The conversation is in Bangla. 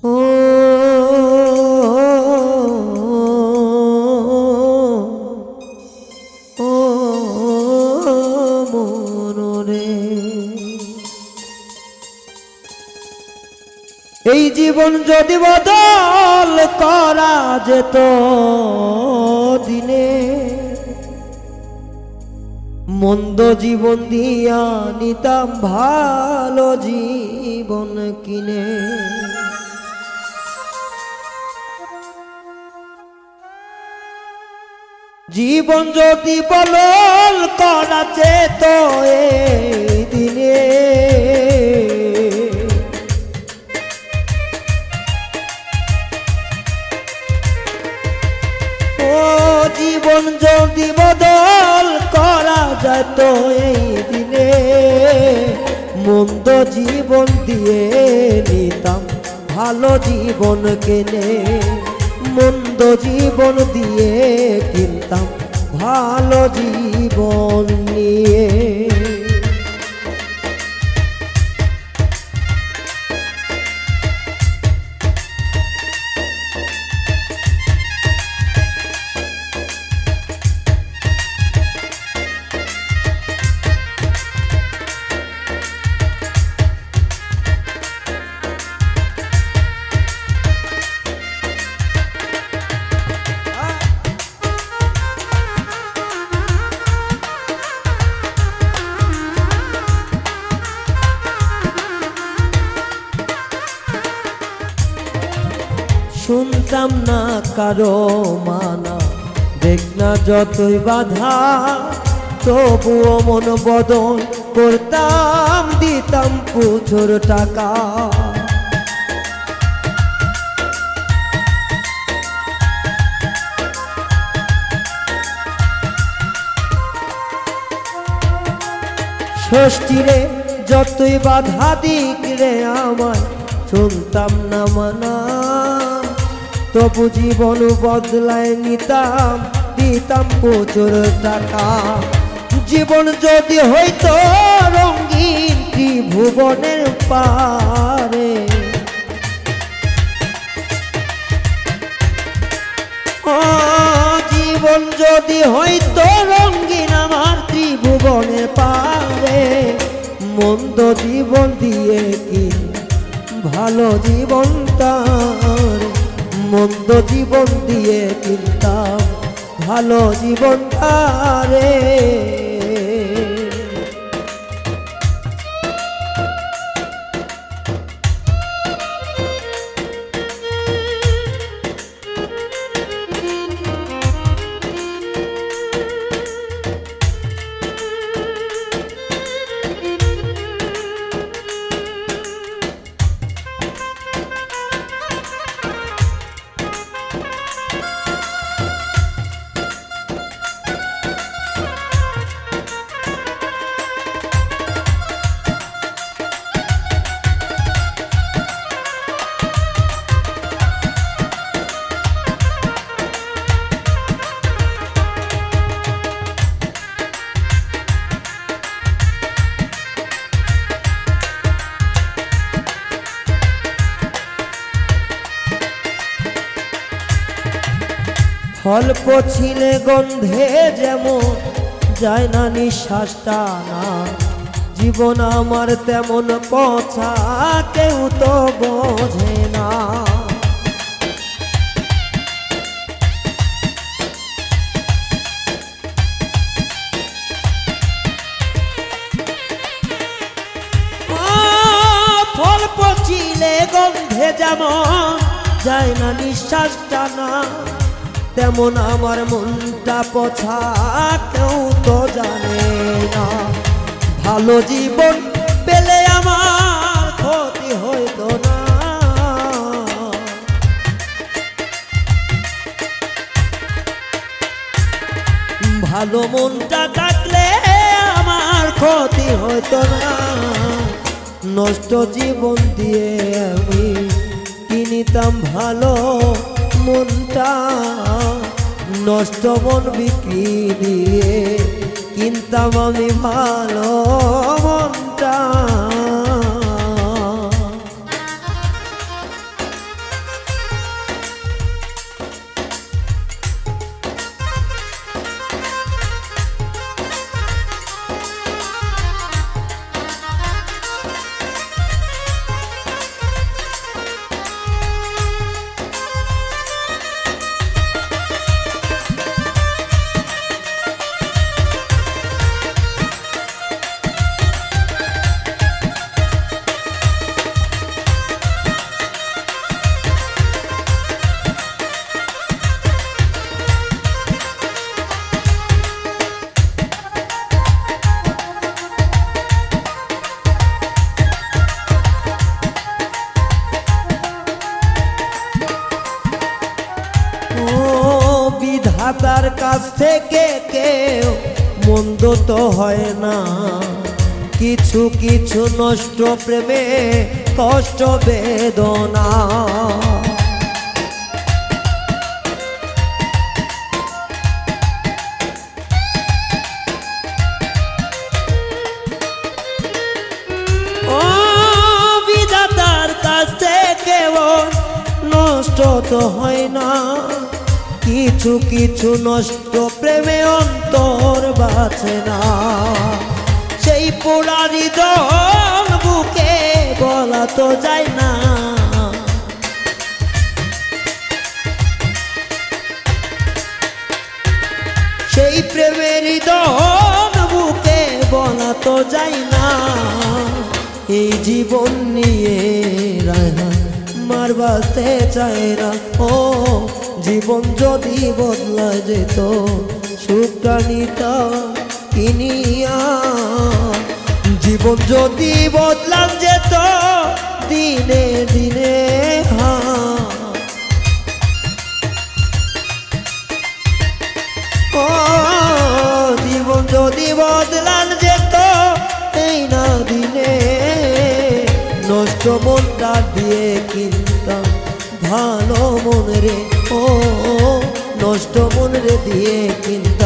ও ও মনরে, এই জীবন যদি বদল করা যেত দিনে, মন্দ জীবন দিয়া নিতাম ভালো জীবন কিনে। জীবন যদি বদল করা যেত এই দিনে, জীবন যদি বদল করা যেত এই দিনে, মন্দ জীবন দিয়ে নিতাম ভালো জীবন কেনে, মন্দ জীবন দিয়ে কিনতাম ভালো জীবন নিয়ে। শুনতাম না কারো মানা, দেখ না যতই বাধা, তবুও মন বদল করতাম, দিতাম প্রচুর টাকা। ষষ্ঠীরে যতই বাধা দিক রে আমায়, শুনতাম না মানা, তবু জীবন বদলায় নিতাম, দিতাম প্রচুর টাকা। জীবন যদি হইতো রঙিন ত্রিভুবনের পারে, জীবন যদি হইতো রঙিন আমার ত্রিভুবনের পারে, মন্দ জীবন দিয়ে কি ভালো জীবন তার, মন্দ জীবন দিয়ে কিনতাম ভালো জীবন তারে। অল্প ছিলে গন্ধে যেমন যায় না নিঃশ্বাস টানা, জীবন আমার তেমন পচা কেউ তো বোঝে না। অল্প ছিলে গন্ধে যেমন যায় না নিঃশ্বাস টানা, তেমন আমার মনটা পছা কেউ তো জানে না। ভালো জীবন পেলে আমার ক্ষতি হইতো না, ভালো মনটা থাকলে আমার ক্ষতি হইতো না। নষ্ট জীবন দিয়ে আমি কিনিতাম ভালো মনটা, নষ্ট মন বিক্রি দিয়ে কিনতাম আমি ভালো মনটা। বিধাতার কাছ থেকে কেউ মন্দ তো হয় না, কিছু কিছু নষ্ট প্রেমে কষ্ট বেদনা। নষ্ট তো হয় না, কিছু কিছু নষ্ট প্রেমে অন্তর বাঁচে না। সেই পোড়া হৃদয় বুকে বলা তো যায় না, সেই প্রেমের হৃদয় বুকে বলা তো যায় না। এই জীবন নিয়ে মার বাঁচতে চায় না। ও জীবন যদি বদলা যেত সুখটা নিতা কিনিয়া, জীবন যদি বদলা যেত দিনে দিনে ও জীবন যদি বদলা যেত এই না দিনে, নষ্ট মনটা দিয়ে কিনতাম ভালো মন রে। ও নষ্ট মন রে দিয়ে কিনতাম